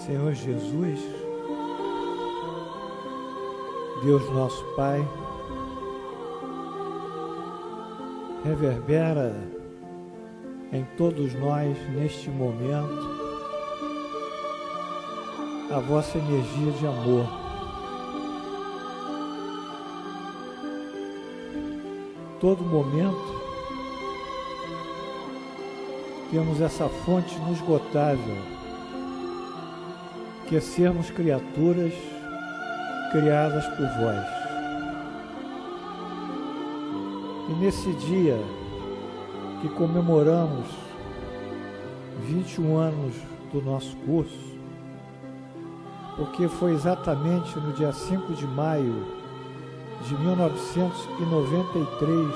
Senhor Jesus, Deus nosso Pai, reverbera em todos nós neste momento a vossa energia de amor. Todo momento temos essa fonte inesgotável, que é sermos criaturas criadas por vós. E nesse dia que comemoramos 21 anos do nosso curso, porque foi exatamente no dia 5 de maio de 1993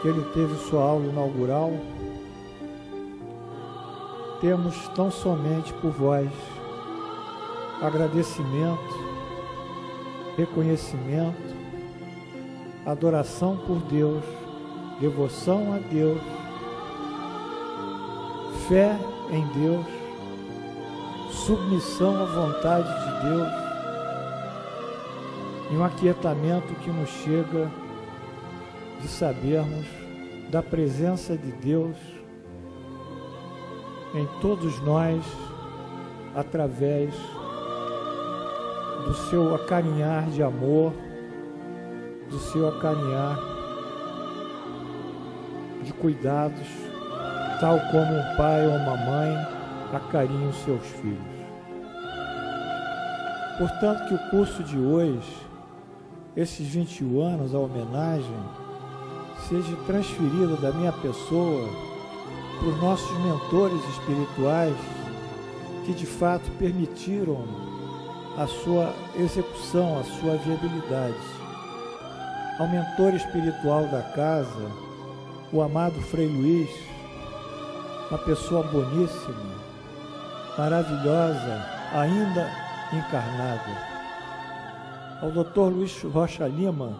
que ele teve sua aula inaugural, temos tão somente por vós agradecimento, reconhecimento, adoração por Deus, devoção a Deus, fé em Deus, submissão à vontade de Deus e um aquietamento que nos chega de sabermos da presença de Deus em todos nós, através do seu acarinhar de amor, do seu acarinhar de cuidados, tal como um pai ou uma mãe acarinha os seus filhos. Portanto, que o curso de hoje, esses 21 anos, a homenagem, seja transferida da minha pessoa para os nossos mentores espirituais que de fato permitiram a sua execução, a sua viabilidade. Ao mentor espiritual da casa, o amado Frei Luiz, uma pessoa boníssima, maravilhosa, ainda encarnada. Ao Dr. Luiz Rocha Lima,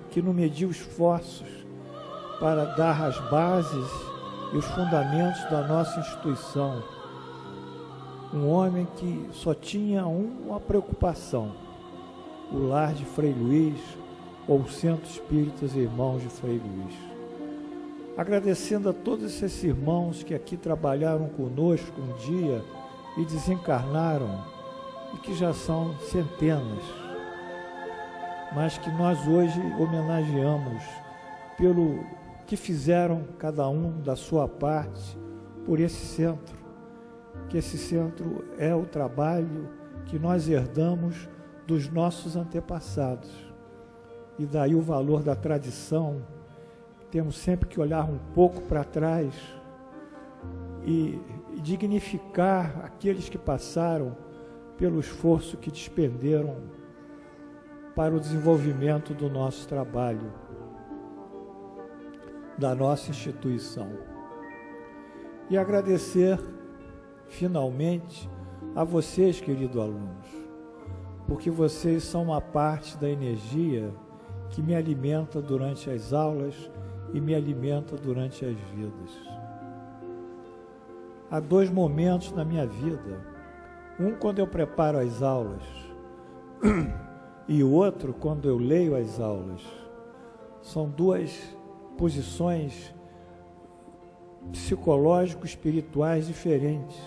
que não mediu esforços para dar as bases e os fundamentos da nossa instituição. Um homem que só tinha uma preocupação: o lar de Frei Luiz ou o Centro Espíritas Irmãos de Frei Luiz. Agradecendo a todos esses irmãos que aqui trabalharam conosco um dia e desencarnaram, e que já são centenas, mas que nós hoje homenageamos pelo que fizeram cada um da sua parte por esse centro, que esse centro é o trabalho que nós herdamos dos nossos antepassados, e daí o valor da tradição. Temos sempre que olhar um pouco para trás e dignificar aqueles que passaram pelo esforço que despenderam para o desenvolvimento do nosso trabalho, da nossa instituição. E agradecer, finalmente, a vocês, queridos alunos, porque vocês são uma parte da energia que me alimenta durante as aulas e me alimenta durante as vidas. Há dois momentos na minha vida, um quando eu preparo as aulas e o outro quando eu leio as aulas. São duas posições psicológico-espirituais diferentes,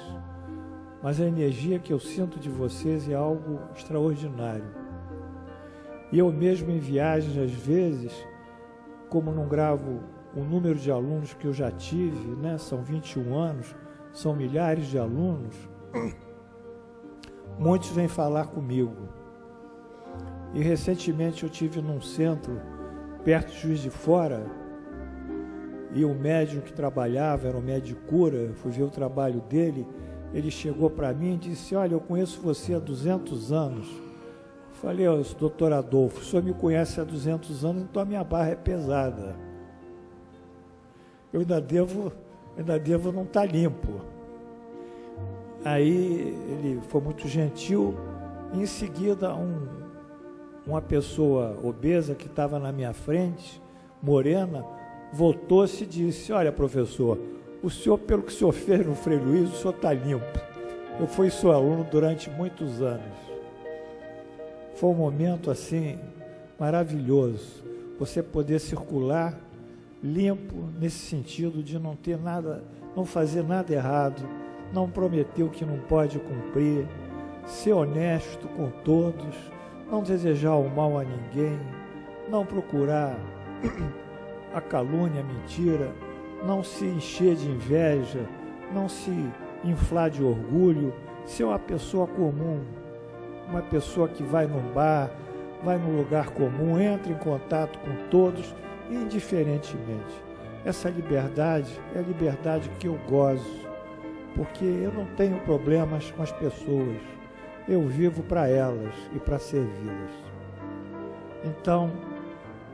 mas a energia que eu sinto de vocês é algo extraordinário. E eu mesmo em viagens, às vezes, como não gravo o número de alunos que eu já tive, né? São 21 anos, são milhares de alunos, muitos vêm falar comigo. E recentemente eu tive num centro perto de Juiz de Fora, e o médium que trabalhava, era um médium de cura, fui ver o trabalho dele, ele chegou para mim e disse: olha, eu conheço você há 200 anos. Falei: ó, doutor Adolfo, o senhor me conhece há 200 anos, então a minha barra é pesada. Eu ainda devo não estar limpo. Aí ele foi muito gentil. Em seguida, uma pessoa obesa que estava na minha frente, morena, voltou-se e disse: olha, professor, o senhor, pelo que o senhor fez no Frei Luiz, o senhor está limpo. Eu fui seu aluno durante muitos anos. Foi um momento assim maravilhoso, você poder circular limpo nesse sentido de não ter nada, não fazer nada errado, não prometer o que não pode cumprir, ser honesto com todos, não desejar o mal a ninguém, não procurar a calúnia, a mentira, não se encher de inveja, não se inflar de orgulho, ser uma pessoa comum, uma pessoa que vai num bar, vai num lugar comum, entra em contato com todos, indiferentemente. Essa liberdade é a liberdade que eu gozo, porque eu não tenho problemas com as pessoas, eu vivo para elas e para servi-las. Então,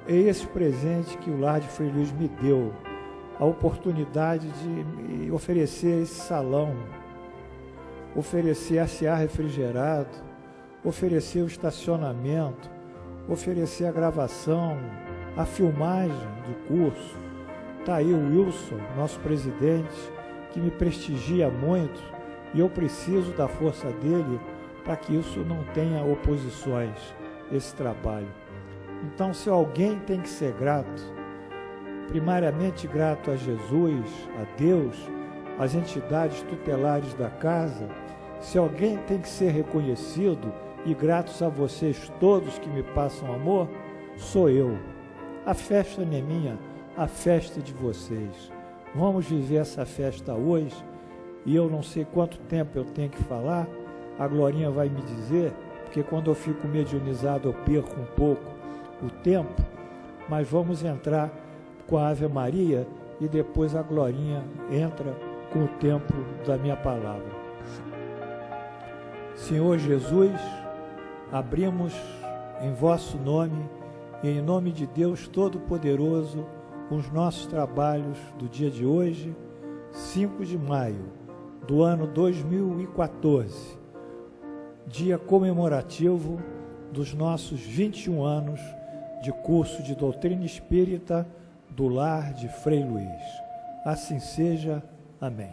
é esse presente que o Lar de Frei Luiz me deu, a oportunidade de me oferecer esse salão, oferecer esse ar refrigerado, oferecer o estacionamento, oferecer a gravação, a filmagem do curso. Está aí o Wilson, nosso presidente, que me prestigia muito, e eu preciso da força dele para que isso não tenha oposições, esse trabalho. Então, se alguém tem que ser grato, primariamente grato a Jesus, a Deus, às entidades tutelares da casa, se alguém tem que ser reconhecido e gratos a vocês todos que me passam amor, sou eu. A festa não é minha, a festa é de vocês. Vamos viver essa festa hoje, e eu não sei quanto tempo eu tenho que falar, a Glorinha vai me dizer, porque quando eu fico mediunizado eu perco um pouco o tempo, mas vamos entrar com a Ave Maria e depois a Glorinha entra com o tempo da minha palavra. Senhor Jesus, abrimos em vosso nome e em nome de Deus Todo-Poderoso os nossos trabalhos do dia de hoje, 5 de maio do ano 2014, dia comemorativo dos nossos 21 anos de curso de doutrina espírita do Lar de Frei Luiz. Assim seja. Amém.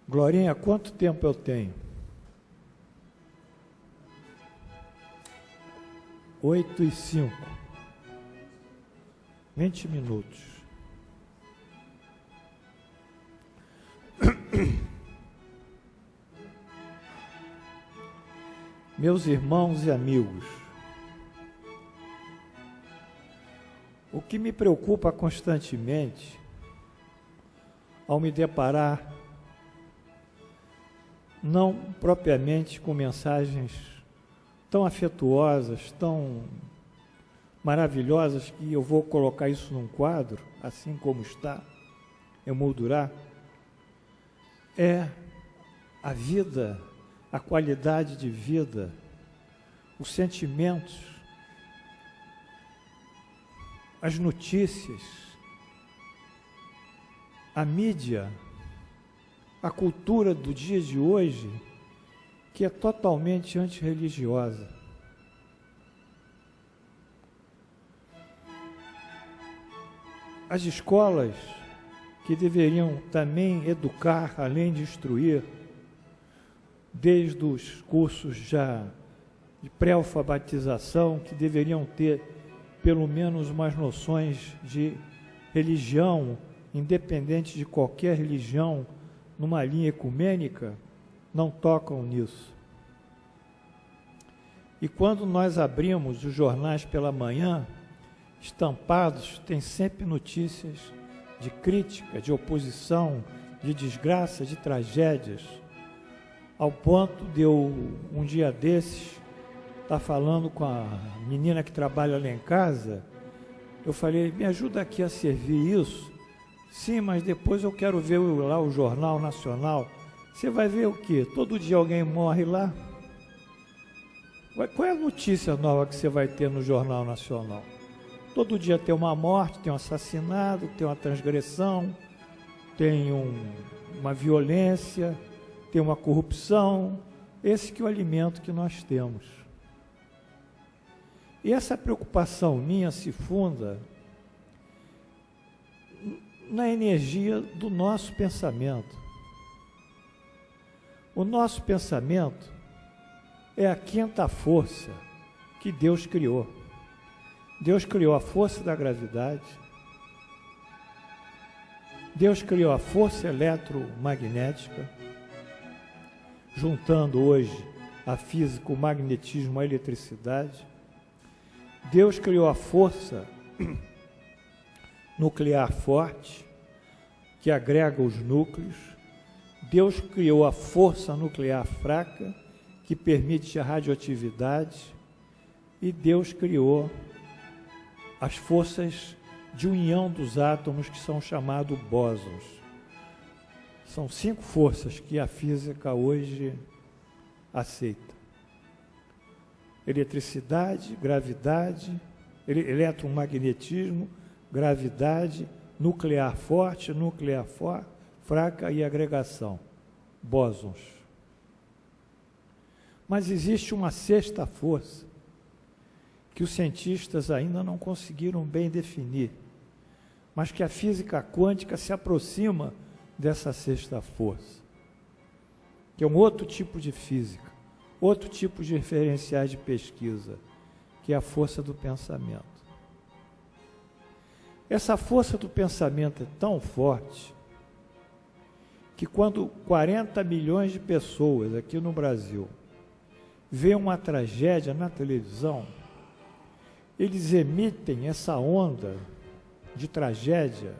Glorinha, quanto tempo eu tenho? 8h05. 20 minutos. Meus irmãos e amigos, o que me preocupa constantemente, ao me deparar não propriamente com mensagens tão afetuosas, tão maravilhosas, que eu vou colocar isso num quadro, assim como está, emoldurar, é a vida, a qualidade de vida, os sentimentos, as notícias, a mídia, a cultura do dia de hoje, que é totalmente antirreligiosa. As escolas, que deveriam também educar, além de instruir, desde os cursos já de pré-alfabetização, que deveriam ter pelo menos umas noções de religião, independente de qualquer religião, numa linha ecumênica, não tocam nisso. E quando nós abrimos os jornais pela manhã, estampados, tem sempre notícias de crítica, de oposição, de desgraça, de tragédias, ao ponto de eu, um dia desses, estar falando com a menina que trabalha lá em casa, eu falei, me ajuda aqui a servir isso? Sim, mas depois eu quero ver lá o Jornal Nacional. Você vai ver o quê? Todo dia alguém morre lá? Qual é a notícia nova que você vai ter no Jornal Nacional? Todo dia tem uma morte, tem um assassinato, tem uma transgressão, tem uma violência, tem uma corrupção. Esse que é o alimento que nós temos. E essa preocupação minha se funda na energia do nosso pensamento. O nosso pensamento é a quinta força que Deus criou. Deus criou a força da gravidade, Deus criou a força eletromagnética, juntando hoje a física, o magnetismo, a eletricidade. Deus criou a força nuclear forte, que agrega os núcleos. Deus criou a força nuclear fraca, que permite a radioatividade. E Deus criou as forças de união dos átomos, que são chamados bósons. São 5 forças que a física hoje aceita: eletricidade, gravidade, eletromagnetismo, gravidade, nuclear forte, nuclear fraca e agregação, bósons. Mas existe uma sexta força que os cientistas ainda não conseguiram bem definir, mas que a física quântica se aproxima dessa sexta força, que é um outro tipo de física, outro tipo de referenciais de pesquisa, que é a força do pensamento. Essa força do pensamento é tão forte que quando 40 milhões de pessoas aqui no Brasil veem uma tragédia na televisão, eles emitem essa onda de tragédia,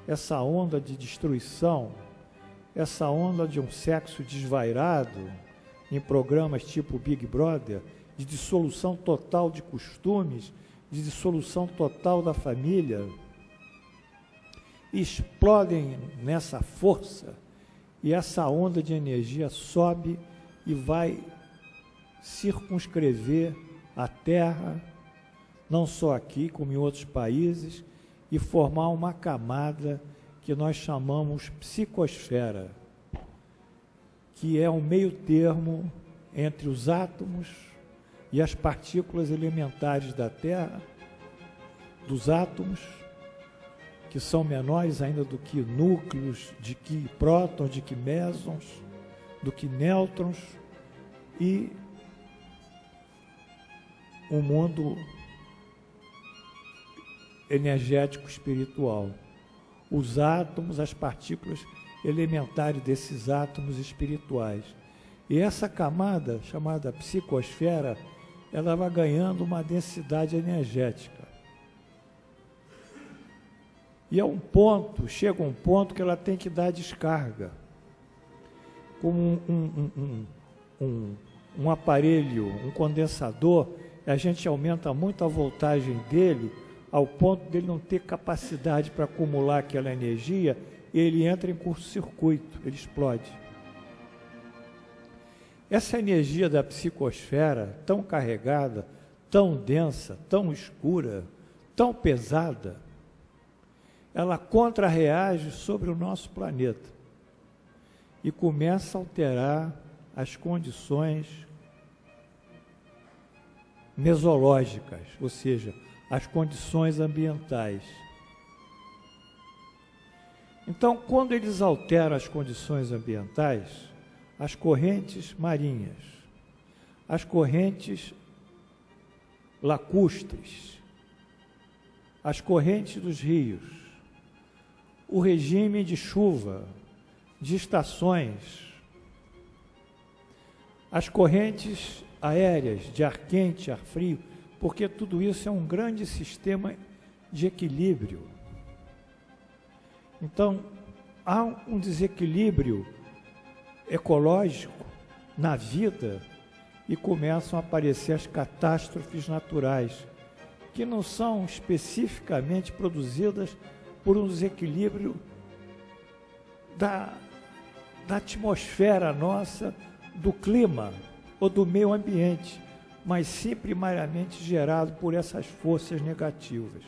essa onda de destruição, essa onda de um sexo desvairado em programas tipo Big Brother, de dissolução total de costumes, de dissolução total da família, explodem nessa força, e essa onda de energia sobe e vai circunscrever a Terra, não só aqui, como em outros países, e formar uma camada que nós chamamos psicosfera, que é um meio termo entre os átomos e as partículas elementares da Terra, dos átomos, que são menores ainda do que núcleos, de que prótons, de que mesons, do que nêutrons, e o mundo energético espiritual. Os átomos, as partículas elementares desses átomos espirituais. E essa camada, chamada psicosfera, ela vai ganhando uma densidade energética. E chega um ponto que ela tem que dar descarga. Como um aparelho, um condensador, a gente aumenta muito a voltagem dele, ao ponto dele não ter capacidade para acumular aquela energia, e ele entra em curto-circuito, ele explode. Essa energia da psicosfera, tão carregada, tão densa, tão escura, tão pesada, ela contra-reage sobre o nosso planeta e começa a alterar as condições mesológicas, ou seja, as condições ambientais. Então, quando eles alteram as condições ambientais, as correntes marinhas, as correntes lacustres, as correntes dos rios, o regime de chuva, de estações, as correntes aéreas, de ar quente, ar frio, porque tudo isso é um grande sistema de equilíbrio. Então, há um desequilíbrio ecológico na vida e começam a aparecer as catástrofes naturais, que não são especificamente produzidas por um desequilíbrio da atmosfera nossa, do clima ou do meio ambiente, mas sim primariamente gerado por essas forças negativas.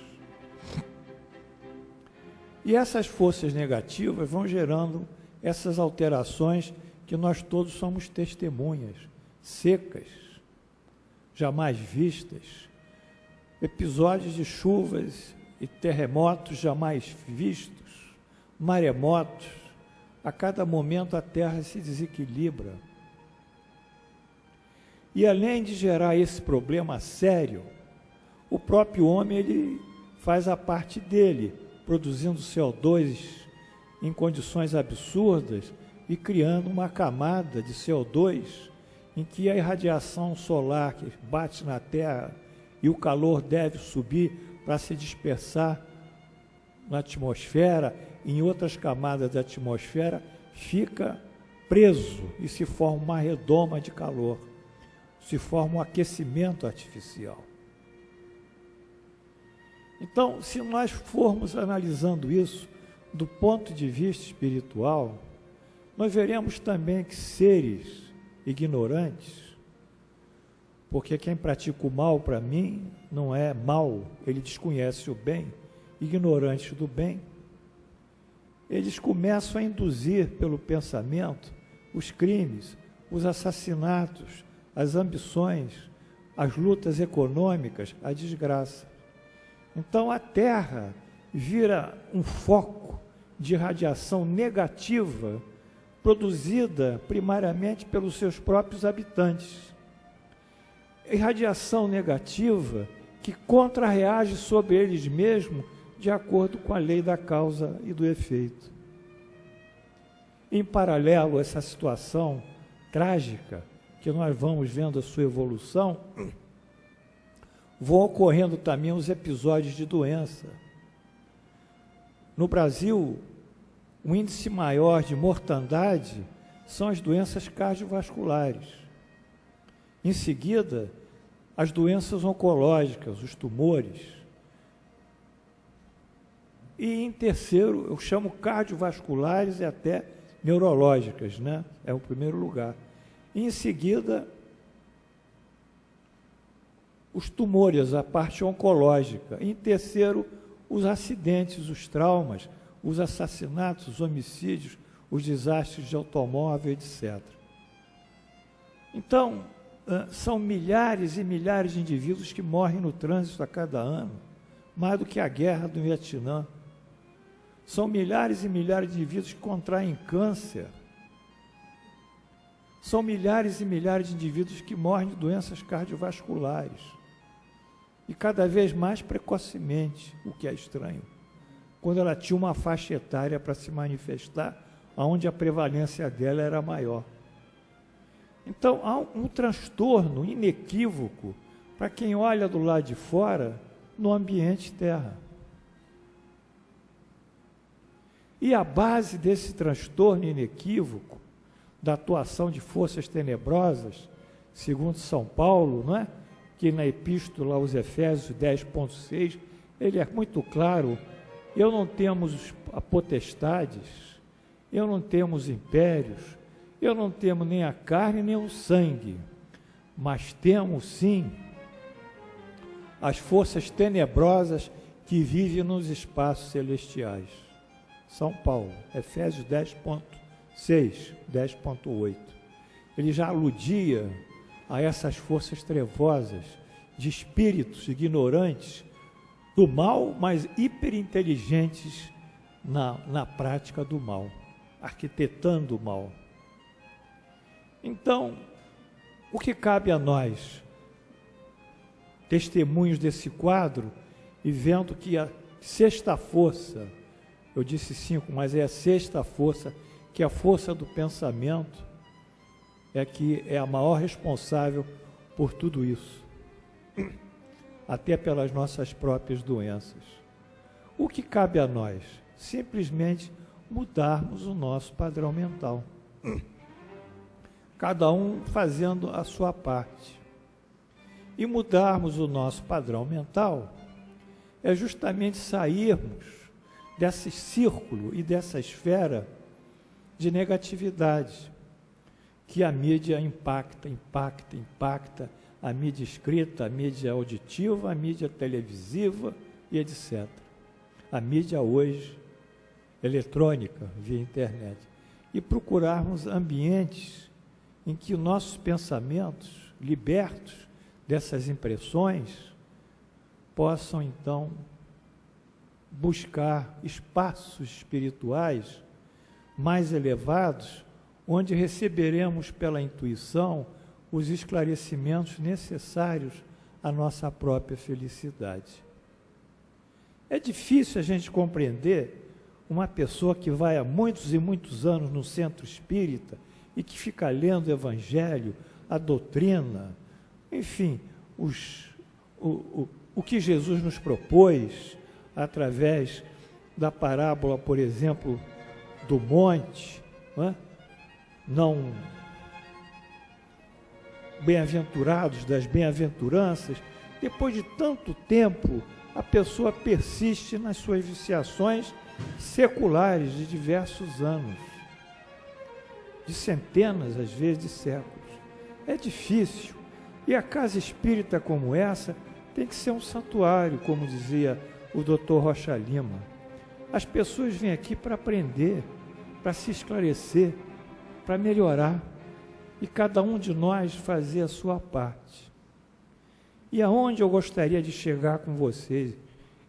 E essas forças negativas vão gerando essas alterações que nós todos somos testemunhas, secas, jamais vistas, episódios de chuvas e terremotos jamais vistos, maremotos, a cada momento a Terra se desequilibra. E além de gerar esse problema sério, o próprio homem ele faz a parte dele, produzindo CO2 em condições absurdas e criando uma camada de CO2 em que a irradiação solar que bate na Terra e o calor deve subir para se dispersar na atmosfera, em outras camadas da atmosfera, fica preso e se forma uma redoma de calor, se forma um aquecimento artificial. Então, se nós formos analisando isso do ponto de vista espiritual, nós veremos também que seres ignorantes, porque quem pratica o mal, para mim, não é mal, ele desconhece o bem, ignorantes do bem, eles começam a induzir pelo pensamento os crimes, os assassinatos, as ambições, as lutas econômicas, a desgraça. Então a Terra vira um foco de radiação negativa produzida primariamente pelos seus próprios habitantes. E radiação negativa que contra-reage sobre eles mesmos de acordo com a lei da causa e do efeito. Em paralelo a essa situação trágica, que nós vamos vendo a sua evolução, vão ocorrendo também os episódios de doença. No Brasil, o índice maior de mortandade são as doenças cardiovasculares. Em seguida, as doenças oncológicas, os tumores. E em terceiro, eu chamo cardiovasculares e até neurológicas, né? É o primeiro lugar. E em seguida, os tumores, a parte oncológica. E em terceiro, os acidentes, os traumas, os assassinatos, os homicídios, os desastres de automóvel, etc. Então, são milhares e milhares de indivíduos que morrem no trânsito a cada ano, mais do que a guerra do Vietnã. São milhares e milhares de indivíduos que contraem câncer. São milhares e milhares de indivíduos que morrem de doenças cardiovasculares. E cada vez mais precocemente, o que é estranho, quando ela tinha uma faixa etária para se manifestar, onde a prevalência dela era maior. Então, há um transtorno inequívoco para quem olha do lado de fora no ambiente Terra. E a base desse transtorno inequívoco, da atuação de forças tenebrosas, segundo São Paulo, não é? Que na Epístola aos Efésios 10.6, ele é muito claro: eu não temos potestades, eu não temos impérios, eu não temos nem a carne nem o sangue, mas temos sim as forças tenebrosas que vivem nos espaços celestiais. São Paulo, Efésios 10.6, 10.8. Ele já aludia a essas forças trevosas de espíritos ignorantes do mal, mas hiperinteligentes na prática do mal, arquitetando o mal. Então, o que cabe a nós, testemunhos desse quadro, e vendo que a sexta força, eu disse 5, mas é a sexta força, que é a força do pensamento, é que é a maior responsável por tudo isso, até pelas nossas próprias doenças. O que cabe a nós? Simplesmente mudarmos o nosso padrão mental. Cada um fazendo a sua parte. E mudarmos o nosso padrão mental é justamente sairmos desse círculo e dessa esfera de negatividade que a mídia impacta, a mídia escrita, a mídia auditiva, a mídia televisiva e etc. A mídia hoje eletrônica, via internet. E procurarmos ambientes em que nossos pensamentos, libertos dessas impressões, possam então buscar espaços espirituais mais elevados, onde receberemos pela intuição os esclarecimentos necessários à nossa própria felicidade. É difícil a gente compreender uma pessoa que vai há muitos e muitos anos no centro espírita e que fica lendo o Evangelho, a doutrina, enfim, o que Jesus nos propôs através da parábola, por exemplo, do monte, não bem-aventurados das bem-aventuranças. Depois de tanto tempo, a pessoa persiste nas suas viciações seculares de diversos anos, de centenas, às vezes, de séculos. É difícil. E a casa espírita como essa tem que ser um santuário, como dizia o Dr. Rocha Lima. As pessoas vêm aqui para aprender, para se esclarecer, para melhorar, e cada um de nós fazer a sua parte. E aonde eu gostaria de chegar com vocês,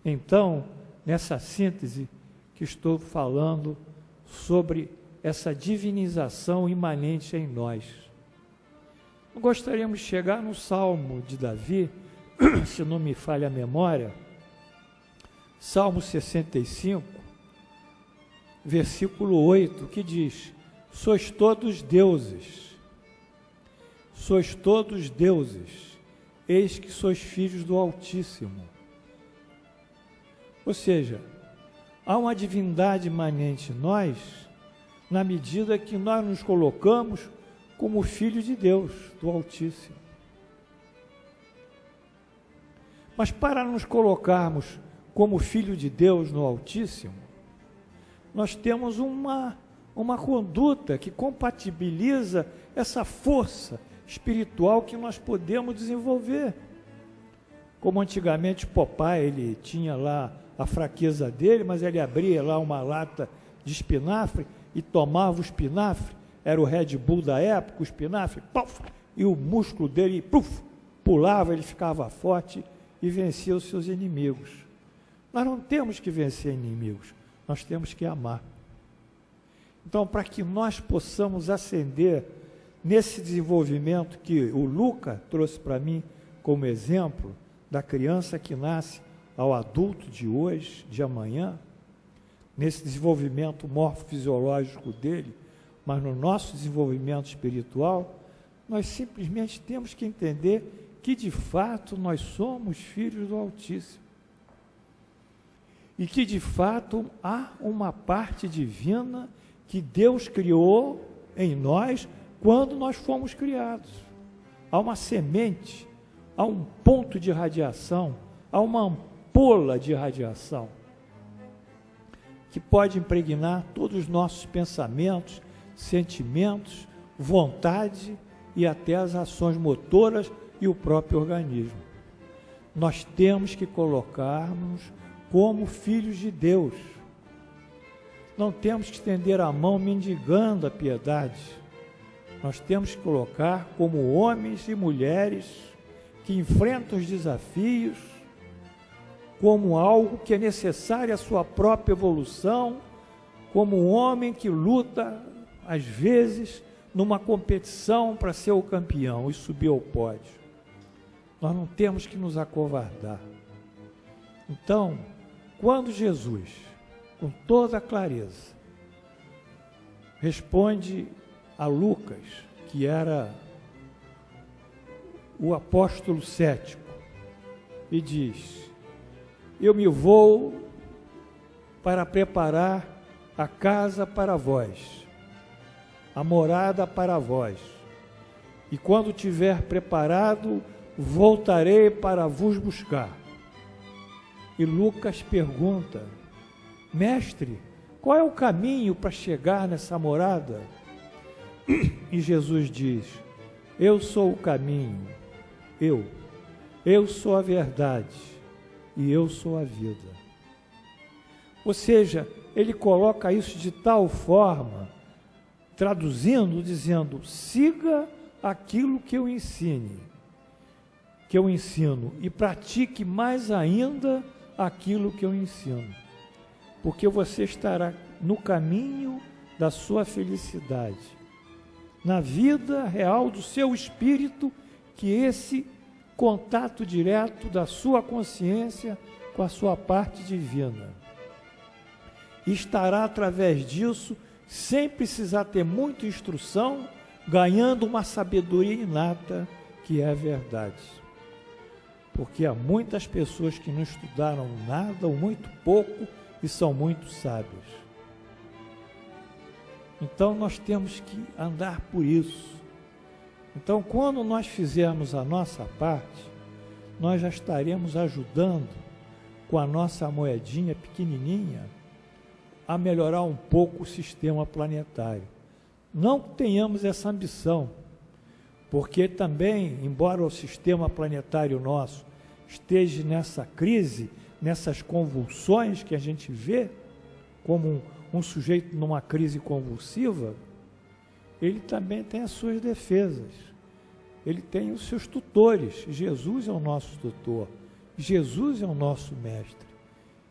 então, nessa síntese que estou falando sobre essa divinização imanente em nós. Gostaríamos de chegar no Salmo de Davi, se não me falha a memória, Salmo 65, versículo 8, que diz: sois todos deuses, eis que sois filhos do Altíssimo. Ou seja, há uma divindade imanente em nós, na medida que nós nos colocamos como filhos de Deus, do Altíssimo. Mas para nos colocarmos como filho de Deus no Altíssimo, nós temos uma conduta que compatibiliza essa força espiritual que nós podemos desenvolver. Como antigamente Popeye, ele tinha lá a fraqueza dele, mas ele abria lá uma lata de espinafre e tomava o espinafre, era o Red Bull da época, o espinafre, puff, e o músculo dele puff, pulava, ele ficava forte e vencia os seus inimigos. Nós não temos que vencer inimigos, nós temos que amar. Então, para que nós possamos ascender nesse desenvolvimento que o Luca trouxe para mim como exemplo, da criança que nasce ao adulto de hoje, de amanhã, nesse desenvolvimento morfofisiológico dele, mas no nosso desenvolvimento espiritual, nós simplesmente temos que entender que de fato nós somos filhos do Altíssimo. E que de fato há uma parte divina que Deus criou em nós quando nós fomos criados. Há uma semente, há um ponto de radiação, há uma ampola de radiação que pode impregnar todos os nossos pensamentos, sentimentos, vontade e até as ações motoras e o próprio organismo. Nós temos que colocar-nos como filhos de Deus. Não temos que estender a mão mendigando a piedade. Nós temos que colocar como homens e mulheres que enfrentam os desafios como algo que é necessário à sua própria evolução, como um homem que luta, às vezes, numa competição para ser o campeão e subir ao pódio. Nós não temos que nos acovardar. Então, quando Jesus, com toda a clareza, responde a Lucas, que era o apóstolo cético, e diz: eu me vou para preparar a casa para vós, a morada para vós, e quando tiver preparado, voltarei para vos buscar. E Lucas pergunta: mestre, qual é o caminho para chegar nessa morada? E Jesus diz: eu sou o caminho, eu sou a verdade e eu sou a vida. Ou seja, ele coloca isso de tal forma, traduzindo, dizendo: siga aquilo que eu ensino, e pratique mais ainda aquilo que eu ensino. porque você estará no caminho da sua felicidade, na vida real do seu espírito, que esse contato direto da sua consciência com a sua parte divina. E estará através disso, sem precisar ter muita instrução, ganhando uma sabedoria inata, que é a verdade. Porque há muitas pessoas que não estudaram nada ou muito pouco e são muito sábios. Então nós temos que andar por isso. Então, quando nós fizermos a nossa parte, nós já estaremos ajudando com a nossa moedinha pequenininha a melhorar um pouco o sistema planetário. Não tenhamos essa ambição, porque também, embora o sistema planetário nosso esteja nessa crise, nessas convulsões que a gente vê, como um sujeito numa crise convulsiva, ele também tem as suas defesas, ele tem os seus tutores. Jesus é o nosso tutor, Jesus é o nosso mestre,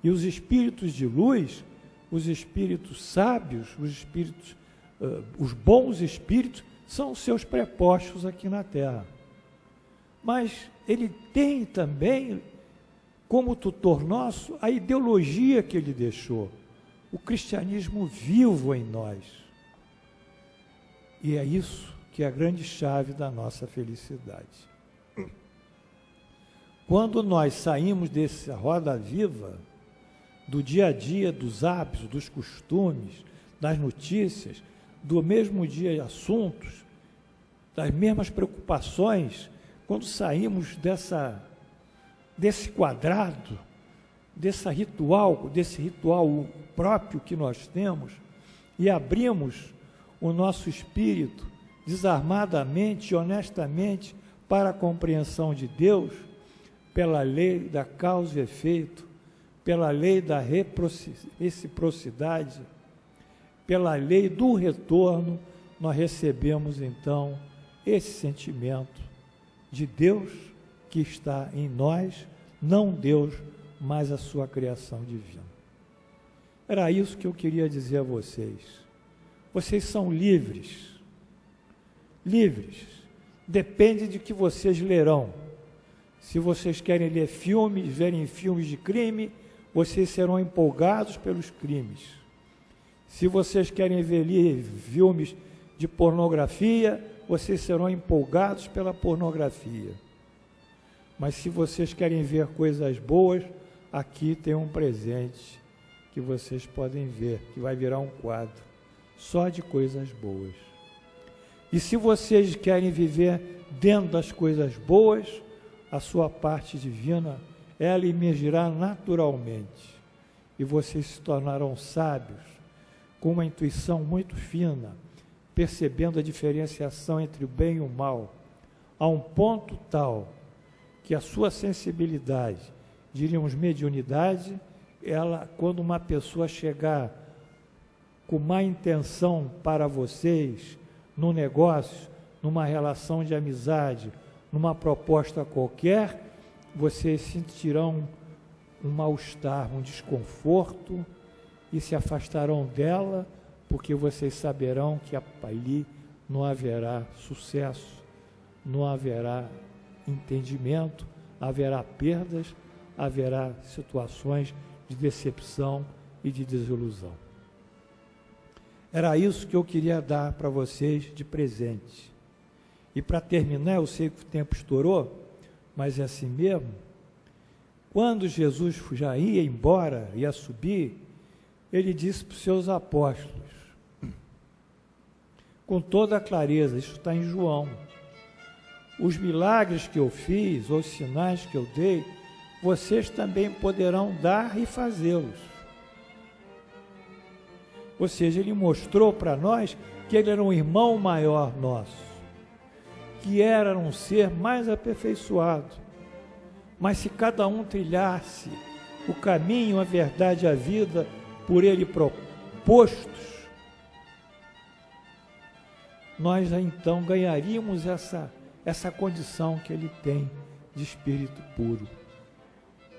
e os espíritos de luz, os espíritos sábios, os bons espíritos, são os seus prepostos aqui na Terra. Mas ele tem também, como tutor nosso, a ideologia que ele deixou, o cristianismo vivo em nós. E é isso que é a grande chave da nossa felicidade. Quando nós saímos dessa roda viva, do dia a dia, dos hábitos, dos costumes, das notícias, do mesmo dia de assuntos, das mesmas preocupações, quando saímos desse quadrado, desse ritual próprio que nós temos, e abrimos o nosso espírito desarmadamente e honestamente para a compreensão de Deus, pela lei da causa e efeito, pela lei da reciprocidade, pela lei do retorno, nós recebemos então esse sentimento de Deus que está em nós, não Deus, mas a sua criação divina. Era isso que eu queria dizer a vocês. Vocês são livres. Livres. Depende de que vocês lerão. Se vocês querem ler filmes, verem filmes de crime, vocês serão empolgados pelos crimes. Se vocês querem ver filmes de pornografia, vocês serão empolgados pela pornografia. Mas se vocês querem ver coisas boas, aqui tem um presente que vocês podem ver, que vai virar um quadro, só de coisas boas. E se vocês querem viver dentro das coisas boas, a sua parte divina, ela emergirá naturalmente. E vocês se tornarão sábios, com uma intuição muito fina, percebendo a diferenciação entre o bem e o mal, a um ponto tal que a sua sensibilidade, diríamos mediunidade, ela, quando uma pessoa chegar com má intenção para vocês, num negócio, numa relação de amizade, numa proposta qualquer, vocês sentirão um mal-estar, um desconforto e se afastarão dela, porque vocês saberão que ali não haverá sucesso, não haverá entendimento, haverá perdas, haverá situações de decepção e de desilusão. Era isso que eu queria dar para vocês de presente. E para terminar, eu sei que o tempo estourou, mas é assim mesmo. Quando Jesus já ia embora, ia subir, ele disse para os seus apóstolos, com toda a clareza, isso está em João, os milagres que eu fiz, os sinais que eu dei, vocês também poderão dar e fazê-los. Ou seja, ele mostrou para nós que ele era um irmão maior nosso, que era um ser mais aperfeiçoado. Mas se cada um trilhasse o caminho, a verdade, a vida, por ele propostos, nós então ganharíamos essa condição que ele tem de espírito puro.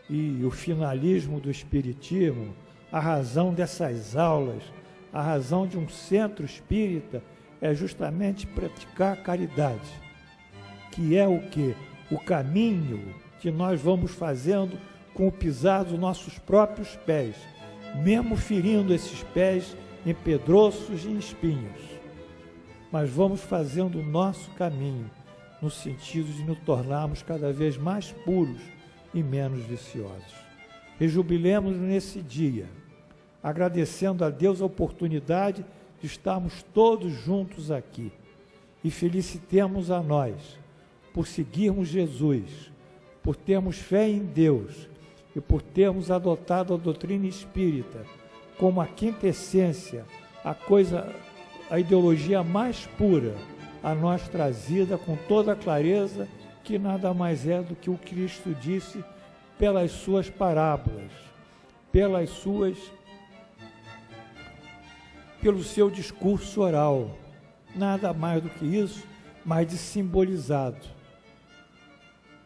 E o finalismo do espiritismo, a razão dessas aulas, a razão de um centro espírita é justamente praticar a caridade, que é o quê? O caminho que nós vamos fazendo com o pisar dos nossos próprios pés, mesmo ferindo esses pés em pedroços e em espinhos. Mas vamos fazendo o nosso caminho, no sentido de nos tornarmos cada vez mais puros e menos viciosos. Rejubilemos nesse dia, agradecendo a Deus a oportunidade de estarmos todos juntos aqui, e felicitemos a nós por seguirmos Jesus, por termos fé em Deus e por termos adotado a doutrina espírita como a quintessência, a ideologia mais pura a nós trazida com toda a clareza, que nada mais é do que o Cristo disse pelas suas parábolas, pelo seu discurso oral. Nada mais do que isso, mas de simbolizado,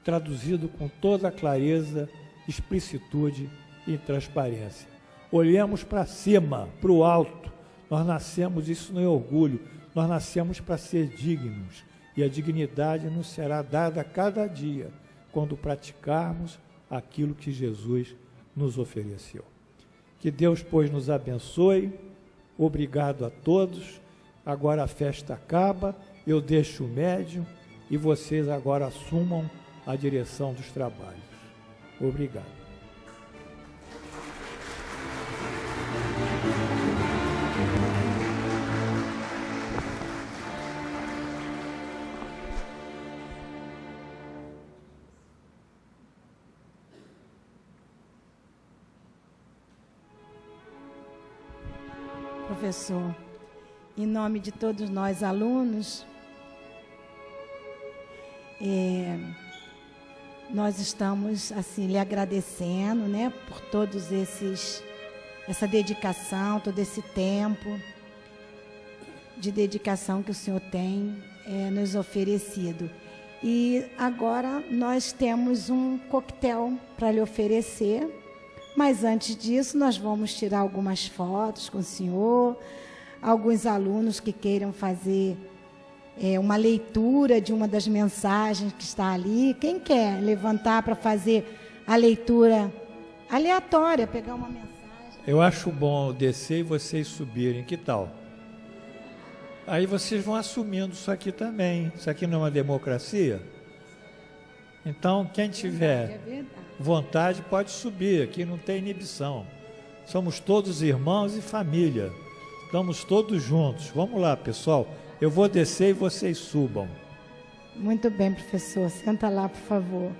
traduzido com toda a clareza, explicitude e transparência. Olhemos para cima, para o alto. Nós nascemos, isso não é orgulho, nós nascemos para ser dignos, e a dignidade nos será dada a cada dia, quando praticarmos aquilo que Jesus nos ofereceu. Que Deus, pois, nos abençoe. Obrigado a todos. Agora a festa acaba, eu deixo o médium e vocês agora assumam a direção dos trabalhos. Obrigado. Professor, em nome de todos nós alunos, nós estamos assim lhe agradecendo, né, por todos essa dedicação, todo esse tempo de dedicação que o senhor tem nos oferecido. E agora nós temos um coquetel para lhe oferecer. Mas antes disso, nós vamos tirar algumas fotos com o senhor, alguns alunos que queiram fazer uma leitura de uma das mensagens que está ali. Quem quer levantar para fazer a leitura aleatória, pegar uma mensagem? Eu acho bom descer e vocês subirem, que tal? Aí vocês vão assumindo isso aqui também. Isso aqui não é uma democracia? Então, quem tiver vontade pode subir, aqui não tem inibição. Somos todos irmãos e família. Estamos todos juntos. Vamos lá, pessoal. Eu vou descer e vocês subam. Muito bem, professor. Senta lá, por favor.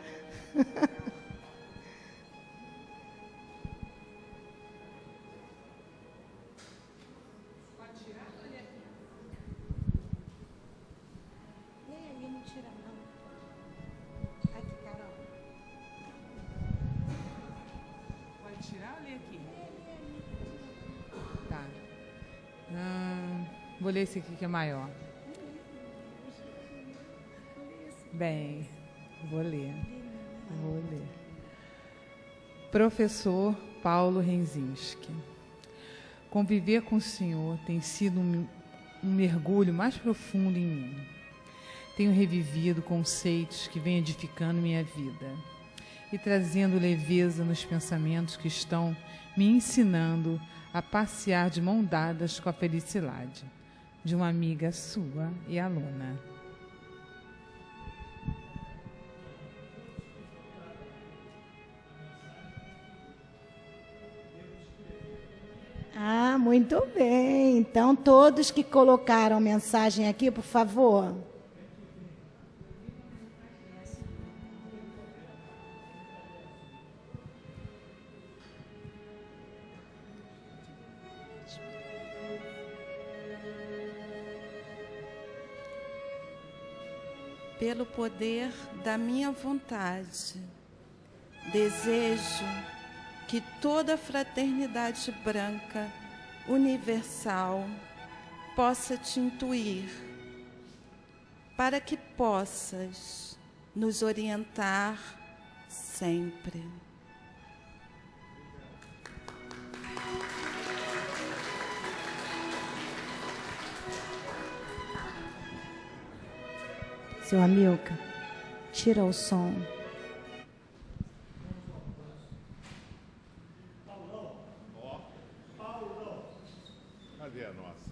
Vou ler esse aqui que é maior. Bem, vou ler. Professor Paulo Renzinski. Conviver com o senhor tem sido um mergulho mais profundo em mim. Tenho revivido conceitos que vêm edificando minha vida e trazendo leveza nos pensamentos que estão me ensinando a passear de mão dadas com a felicidade de uma amiga sua e aluna. Ah, muito bem. Então, todos que colocaram mensagem aqui, por favor. Pelo poder da minha vontade, desejo que toda a fraternidade branca universal possa te intuir, para que possas nos orientar sempre. Seu Amilcar, tira o som. Cadê a nossa?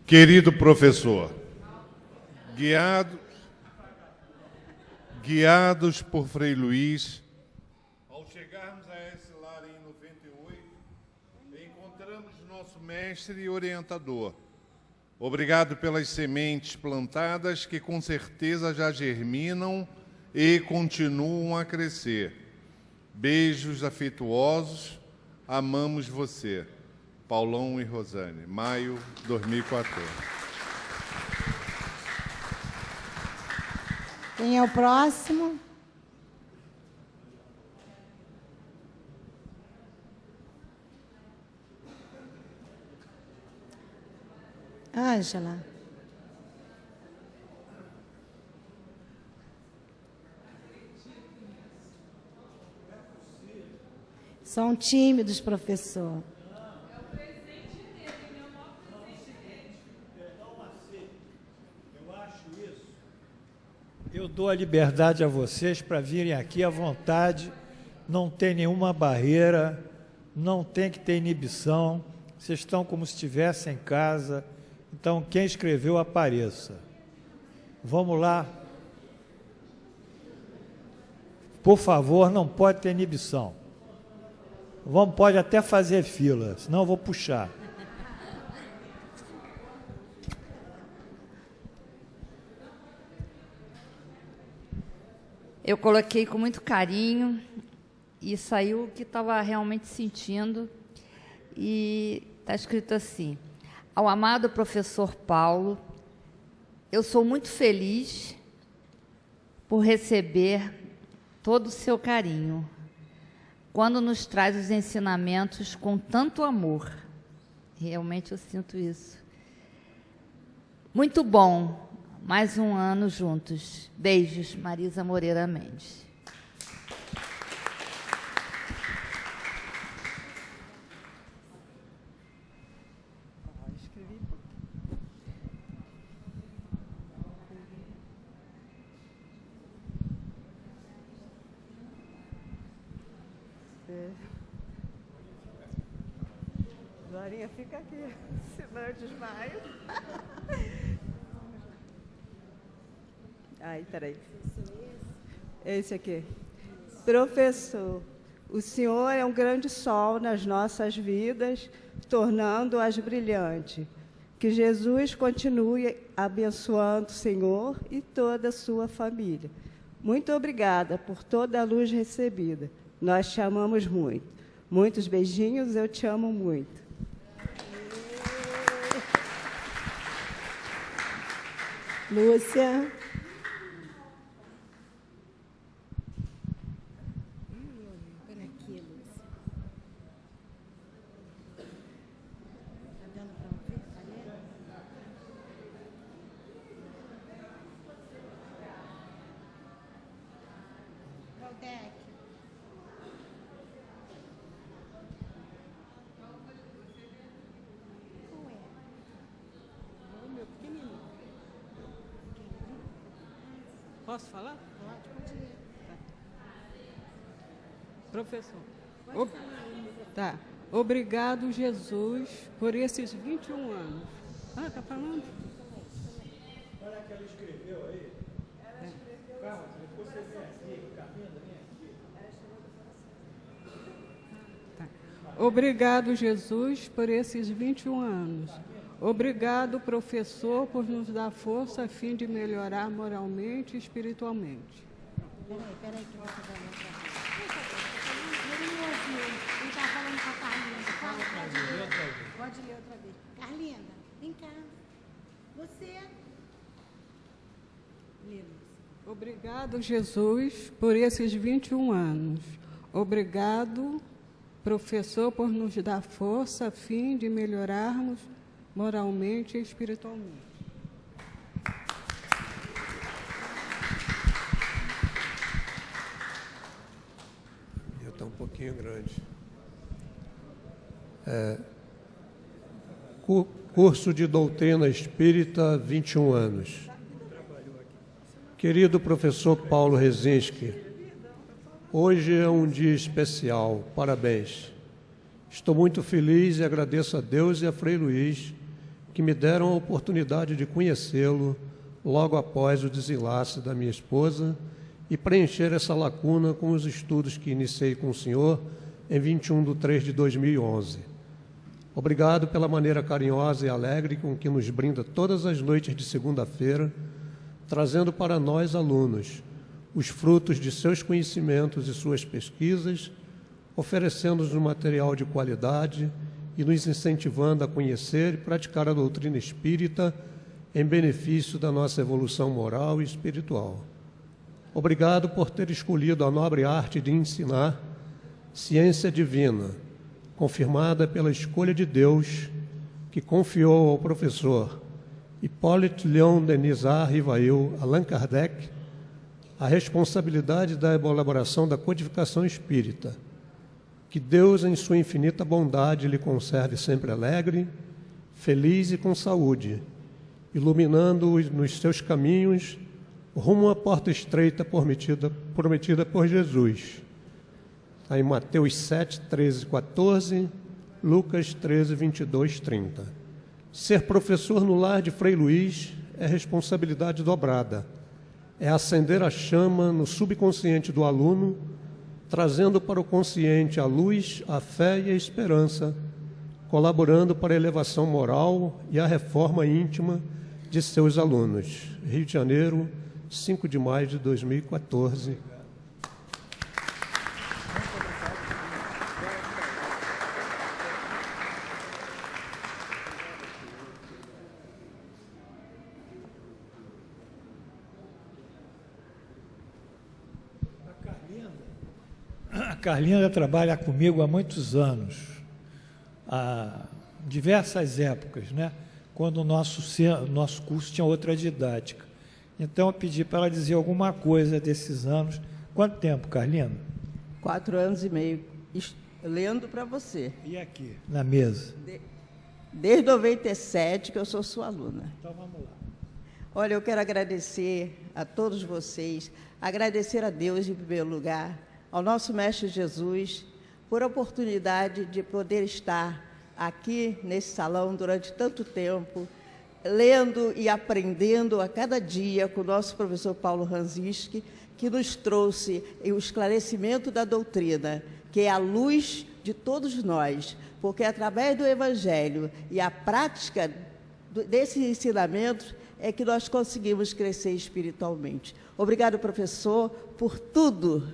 Querido professor, guiados por Frei Luís, ao chegarmos a esse lar em 98, encontramos nosso mestre e orientador. Obrigado pelas sementes plantadas que com certeza já germinam e continuam a crescer. Beijos afetuosos, amamos você. Paulão e Rosane, maio de 2014. Quem é o próximo? Ângela. São tímidos, professor. Eu dou a liberdade a vocês para virem aqui à vontade, não tem nenhuma barreira, não tem que ter inibição, vocês estão como se estivessem em casa, então quem escreveu apareça. Vamos lá. Por favor, não pode ter inibição. Pode até fazer fila, senão eu vou puxar. Eu coloquei com muito carinho e saiu o que estava realmente sentindo. E está escrito assim: ao amado professor Paulo, eu sou muito feliz por receber todo o seu carinho, quando nos traz os ensinamentos com tanto amor. Realmente eu sinto isso. Muito bom. Mais um ano juntos. Beijos, Marisa Moreira Mendes. Dorinha, fica aqui, senão eu desmaio. Ai, peraí. Esse aqui. Professor, o senhor é um grande sol nas nossas vidas, tornando-as brilhantes. Que Jesus continue abençoando o senhor e toda a sua família. Muito obrigada por toda a luz recebida. Nós te amamos muito. Muitos beijinhos, eu te amo muito. Lúcia. Posso falar? Pode ler. Professor. Tá. Obrigado, Jesus, por esses 21 anos. Ah, tá falando? Olha que ela escreveu aí. Calma, depois você vem aqui, Carlinda, vem aqui. Tá. Obrigado, Jesus, por esses 21 anos. Obrigado, professor, por nos dar força a fim de melhorar moralmente e espiritualmente. Peraí, que você vai mostrar. Ele não ouviu. Ele estava falando com a Carlinda. Pode ler outra vez. Carlinda, vem cá. Você. Lê, Lúcia. Obrigado, Jesus, por esses 21 anos. Obrigado, professor, por nos dar força a fim de melhorarmos moralmente e espiritualmente. Está um pouquinho grande. Curso de Doutrina Espírita, 21 anos. Querido professor Paulo Rezinski, hoje é um dia especial, parabéns. Estou muito feliz e agradeço a Deus e a Frei Luís que me deram a oportunidade de conhecê-lo logo após o desenlace da minha esposa e preencher essa lacuna com os estudos que iniciei com o senhor em 21 de 3 de 2011. Obrigado pela maneira carinhosa e alegre com que nos brinda todas as noites de segunda-feira, trazendo para nós, alunos, os frutos de seus conhecimentos e suas pesquisas, oferecendo-nos um material de qualidade e nos incentivando a conhecer e praticar a doutrina espírita em benefício da nossa evolução moral e espiritual. Obrigado por ter escolhido a nobre arte de ensinar ciência divina, confirmada pela escolha de Deus, que confiou ao professor Hippolyte Léon Denis Rivail Allan Kardec a responsabilidade da elaboração da codificação espírita. Que Deus, em sua infinita bondade, lhe conserve sempre alegre, feliz e com saúde, iluminando-o nos seus caminhos rumo à porta estreita prometida por Jesus. Está em Mateus 7, 13, 14, Lucas 13, 22, 30. Ser professor no lar de Frei Luís é responsabilidade dobrada. É acender a chama no subconsciente do aluno, trazendo para o consciente a luz, a fé e a esperança, colaborando para a elevação moral e a reforma íntima de seus alunos. Rio de Janeiro, 5 de maio de 2014. A Carlinda trabalha comigo há muitos anos, há diversas épocas, né? Quando o nosso curso tinha outra didática. Então, eu pedi para ela dizer alguma coisa desses anos. Quanto tempo, Carlinda? 4 anos e meio, lendo para você. E aqui, na mesa? Desde 97 que eu sou sua aluna. Então, vamos lá. Olha, eu quero agradecer a todos vocês, agradecer a Deus, em primeiro lugar, ao nosso Mestre Jesus, por a oportunidade de poder estar aqui nesse salão durante tanto tempo, lendo e aprendendo a cada dia com o nosso professor Paulo Ranzinski, que nos trouxe o esclarecimento da doutrina, que é a luz de todos nós, porque através do Evangelho e a prática desses ensinamentos é que nós conseguimos crescer espiritualmente. Obrigado, professor, por tudo.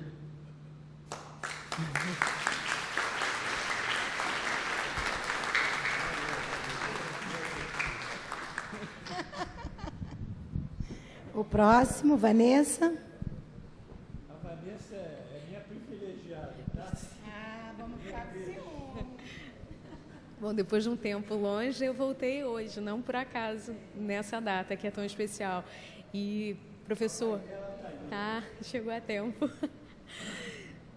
O próximo, Vanessa. A Vanessa é minha privilegiada, tá? Vamos ficar com ciúme. Bom, depois de um tempo longe, eu voltei hoje, não por acaso, nessa data que é tão especial. E, professor, tá, chegou a tempo.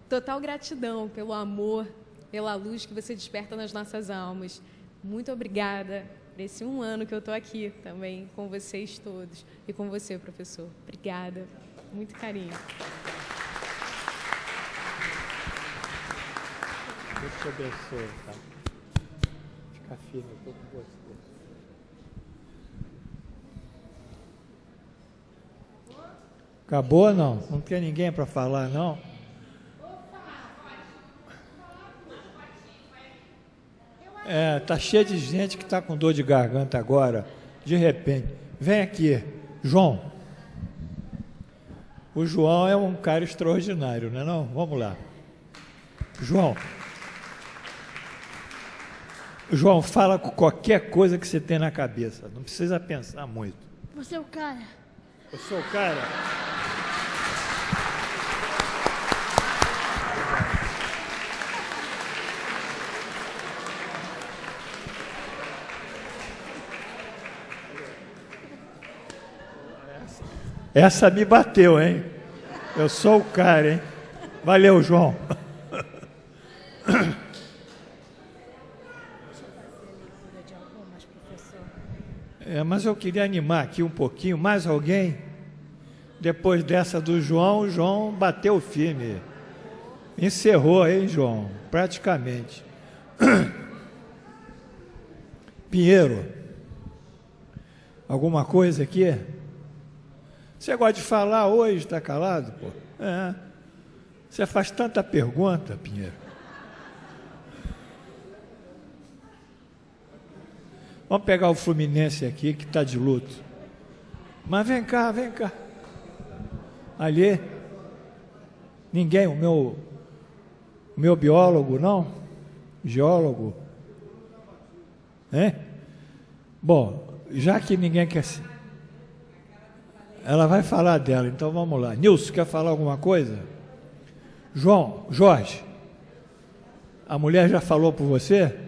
Total gratidão pelo amor, pela luz que você desperta nas nossas almas. Muito obrigada por esse 1 ano que eu estou aqui também com vocês todos. E com você, professor. Obrigada. Muito carinho. Deus te abençoe, tá? Fica firme, eu estou com você. Acabou ou não? Não tem ninguém para falar, não? Tá cheio de gente que está com dor de garganta agora, de repente. Vem aqui, João. O João é um cara extraordinário, não é não? Vamos lá. João, fala com qualquer coisa que você tem na cabeça. Não precisa pensar muito. Você é o cara. Eu sou o cara? Essa me bateu, hein? Eu sou o cara, hein? Valeu, João. Mas eu queria animar aqui um pouquinho. Mais alguém? Depois dessa do João, o João bateu firme. Encerrou, hein, João? Praticamente. Pinheiro, alguma coisa aqui? Você gosta de falar hoje, está calado, pô? Você faz tanta pergunta, Pinheiro. Vamos pegar o Fluminense aqui, que está de luto. Mas vem cá, vem cá. Ali, ninguém, o meu biólogo, não? Geólogo? Hein? Bom, já que ninguém quer... Ela vai falar dela, então vamos lá. Nilson, quer falar alguma coisa? João, Jorge, a mulher já falou por você?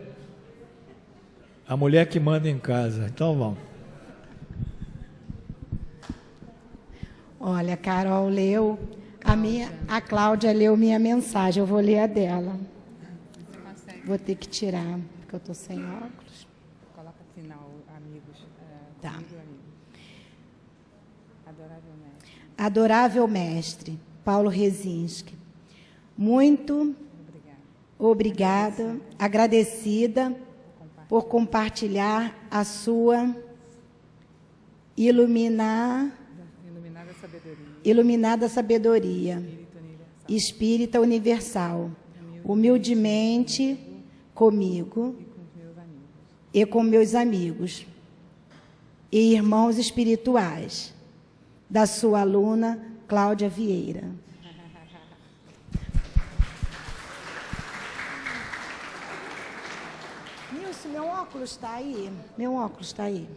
A mulher que manda em casa, então vamos. Olha, a Carol leu, a Cláudia leu minha mensagem, eu vou ler a dela. Vou ter que tirar, porque eu estou sem óculos. Coloca final, amigos. Tá. Adorável Mestre. Adorável Mestre, Paulo Rezinski. Muito obrigada, agradecida por compartilhar a sua iluminada sabedoria espírita universal, humildemente comigo e com meus amigos e irmãos espirituais, da sua aluna Cláudia Vieira. Nilson, meu óculos está aí? Meu óculos está aí.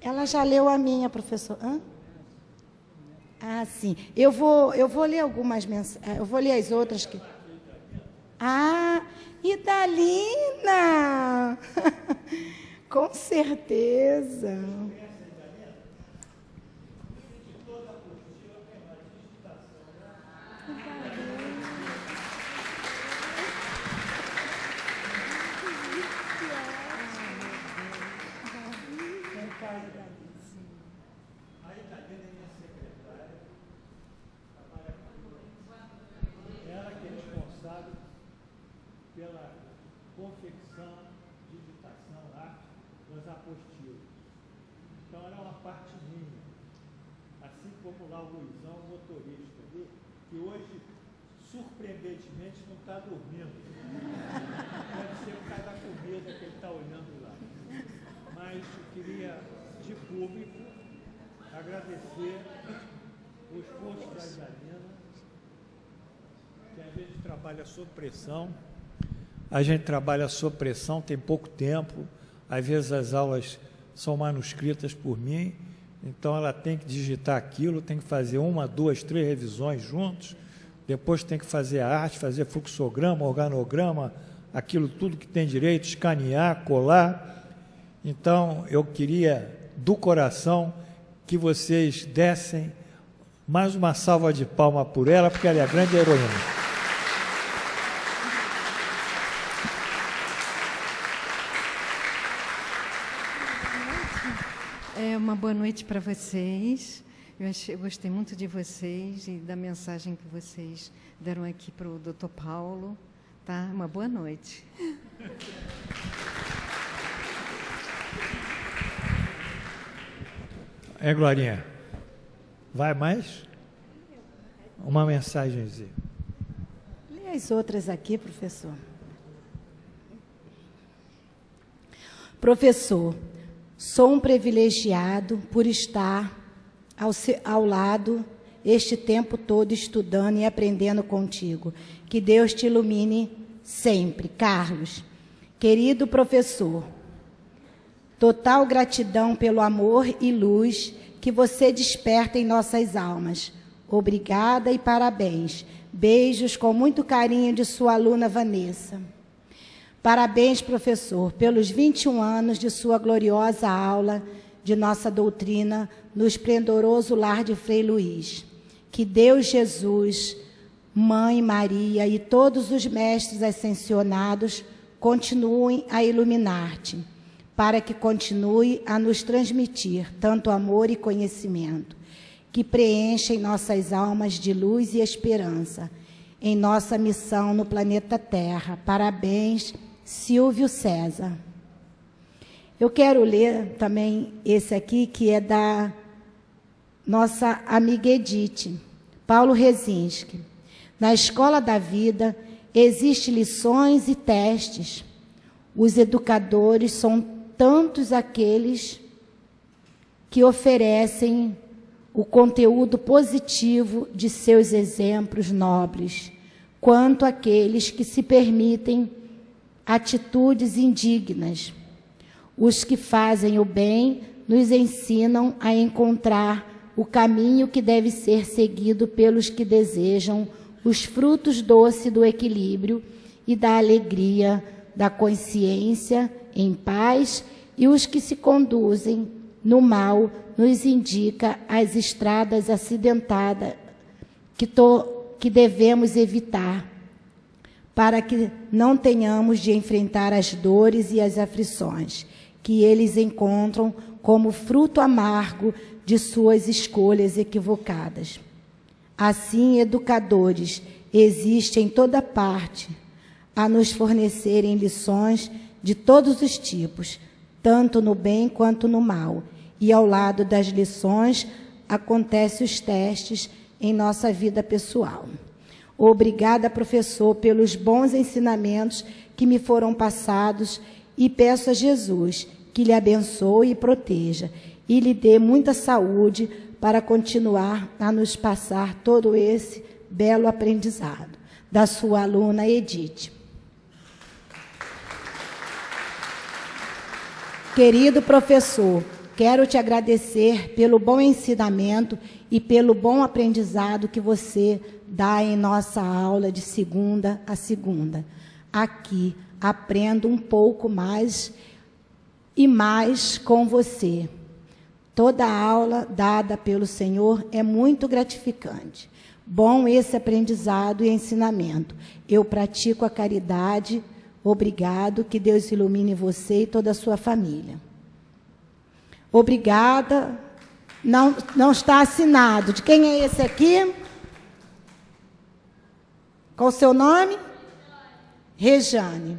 Ela já leu a minha, professor. Hã? Ah, sim. Eu vou ler algumas mensagens. Eu vou ler as outras que... Ah, Idalina! Com certeza. Pela confecção, digitação, arte das apostilas. Então, ela é uma parte minha. Assim como lá o Luizão, o motorista ali, que hoje, surpreendentemente, não está dormindo. Deve ser por causa da comida que ele está olhando lá. Mas eu queria, de público, agradecer o esforço da Idalina, que a gente trabalha sob pressão. A gente trabalha sob pressão, tem pouco tempo, às vezes as aulas são manuscritas por mim, então ela tem que digitar aquilo, tem que fazer 1, 2, 3 revisões juntos, depois tem que fazer a arte, fazer fluxograma, organograma, aquilo tudo que tem direito, escanear, colar. Então, eu queria, do coração, que vocês dessem mais uma salva de palmas por ela, porque ela é a grande heroína. Uma boa noite para vocês. Eu gostei muito de vocês e da mensagem que vocês deram aqui para o Dr. Paulo. Tá? Uma boa noite. Glorinha, vai mais? Uma mensagenzinha. Lê as outras aqui, professor. Professor, sou um privilegiado por estar ao lado este tempo todo estudando e aprendendo contigo. Que Deus te ilumine sempre. Carlos, querido professor, total gratidão pelo amor e luz que você desperta em nossas almas. Obrigada e parabéns. Beijos com muito carinho de sua aluna Vanessa. Parabéns, professor, pelos 21 anos de sua gloriosa aula de nossa doutrina no esplendoroso lar de Frei Luís. Que Deus Jesus Mãe Maria e todos os mestres ascensionados continuem a iluminar-te, para que continue a nos transmitir tanto amor e conhecimento, que preenchem nossas almas de luz e esperança, em nossa missão no planeta Terra. Parabéns, Silvio César. Eu quero ler também esse aqui, que é da nossa amiga Edith, Paulo Rezinski. Na escola da vida, existem lições e testes. Os educadores são tantos aqueles que oferecem o conteúdo positivo de seus exemplos nobres, quanto aqueles que se permitem atitudes indignas. Os que fazem o bem nos ensinam a encontrar o caminho que deve ser seguido pelos que desejam os frutos doces do equilíbrio e da alegria, da consciência em paz, e os que se conduzem no mal nos indica as estradas acidentadas que devemos evitar, para que não tenhamos de enfrentar as dores e as aflições que eles encontram como fruto amargo de suas escolhas equivocadas. Assim, educadores existem em toda parte a nos fornecerem lições de todos os tipos, tanto no bem quanto no mal. E ao lado das lições acontecem os testes em nossa vida pessoal. Obrigada, professor, pelos bons ensinamentos que me foram passados, e peço a Jesus que lhe abençoe e proteja, e lhe dê muita saúde para continuar a nos passar todo esse belo aprendizado. Da sua aluna Edith. Querido professor, quero te agradecer pelo bom ensinamento e pelo bom aprendizado que você dá em nossa aula de segunda a segunda. Aqui aprendo um pouco mais e mais com você. Toda aula dada pelo Senhor é muito gratificante. Bom esse aprendizado e ensinamento. Eu pratico a caridade. Obrigado, que Deus ilumine você e toda a sua família. Obrigada. Não está assinado. De quem é esse aqui? Qual o seu nome? Rejane.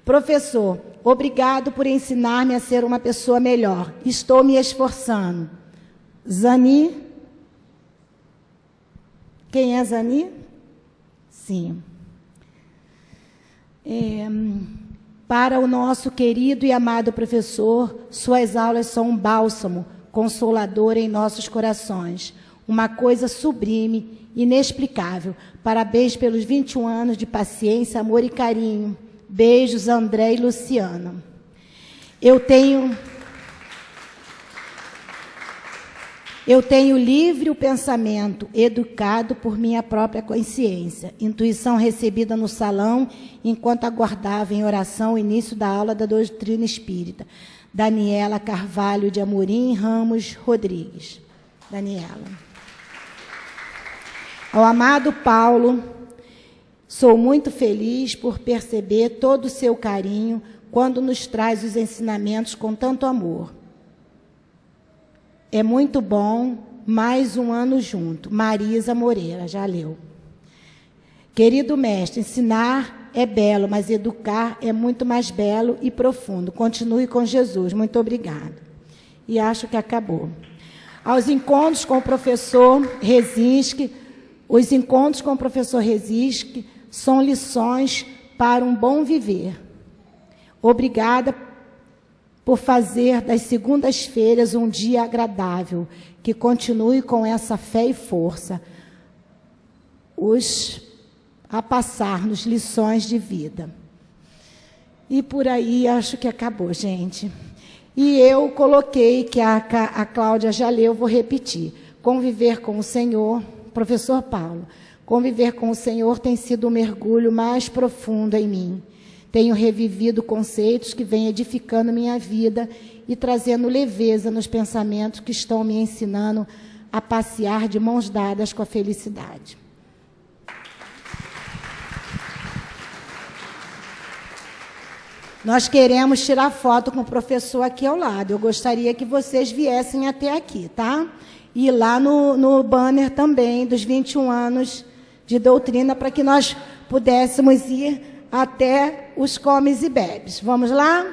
Professor, obrigado por ensinar-me a ser uma pessoa melhor. Estou me esforçando. Zani? Quem é Zani? Sim. Para o nosso querido e amado professor, suas aulas são um bálsamo consolador em nossos corações. Uma coisa sublime, inexplicável. Parabéns pelos 21 anos de paciência, amor e carinho. Beijos, André e Luciana. Eu tenho livre o pensamento, educado por minha própria consciência. Intuição recebida no salão, enquanto aguardava em oração o início da aula da doutrina espírita. Daniela Carvalho de Amorim Ramos Rodrigues. Daniela. Ao amado Paulo, sou muito feliz por perceber todo o seu carinho quando nos traz os ensinamentos com tanto amor. É muito bom, mais um ano junto. Marisa Moreira, já leu. Querido mestre, ensinar é belo, mas educar é muito mais belo e profundo. Continue com Jesus. Muito obrigada. E acho que acabou. Aos encontros com o professor Rezinski, os encontros com o professor Rezinski são lições para um bom viver. Obrigada por fazer das segundas-feiras um dia agradável, que continue com essa fé e força a passar-nos lições de vida. E por aí acho que acabou, gente. E eu coloquei, que a Cláudia já leu, vou repetir. Conviver com o Senhor, professor Paulo, conviver com o Senhor tem sido um mergulho mais profundo em mim. Tenho revivido conceitos que vêm edificando minha vida e trazendo leveza nos pensamentos que estão me ensinando a passear de mãos dadas com a felicidade. Nós queremos tirar foto com o professor aqui ao lado. Eu gostaria que vocês viessem até aqui, tá? E lá no banner também dos 21 anos de doutrina, para que nós pudéssemos ir até os comes e bebes. Vamos lá?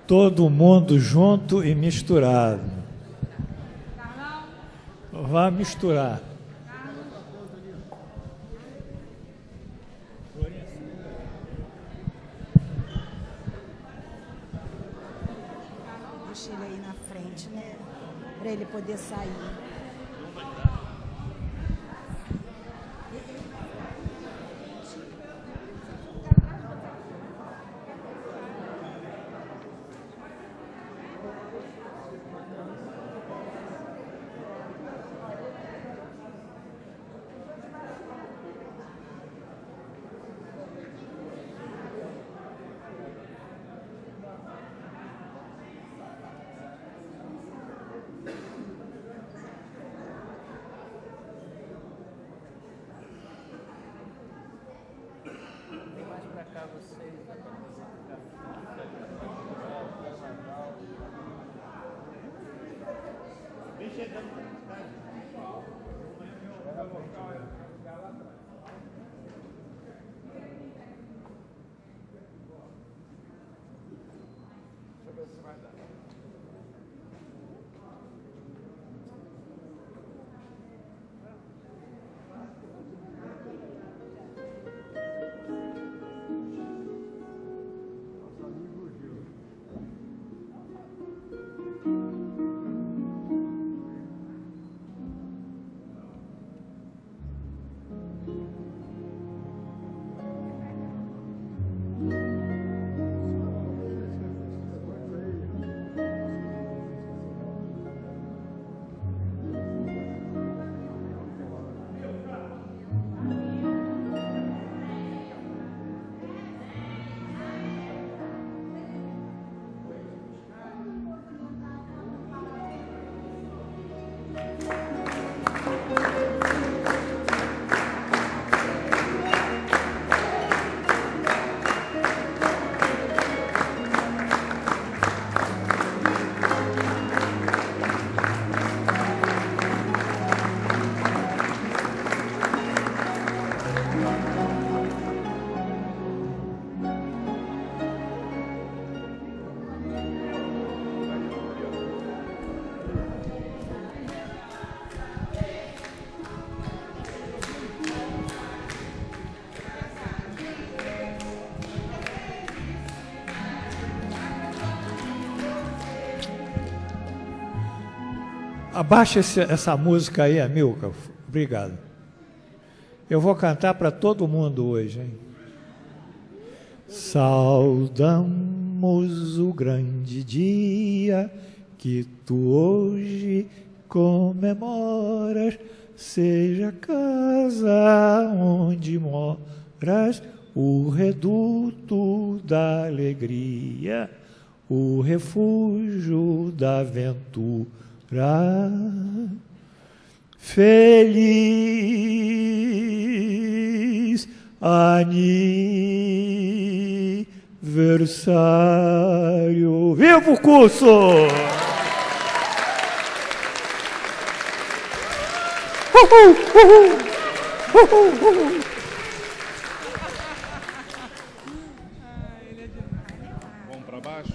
Todo mundo junto e misturado. Vá misturar. Deixa ele aí na frente, né? Para ele poder sair. Abaixa essa música aí, Amilcar. Obrigado. Eu vou cantar para todo mundo hoje, hein? Saudamos o grande dia que tu hoje comemoras, seja a casa onde moras, o reduto da alegria, o refúgio da ventura. Feliz aniversário! Viva o curso! Uhul, uhul, uhul, uhul. Vamos para baixo?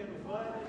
Vânia.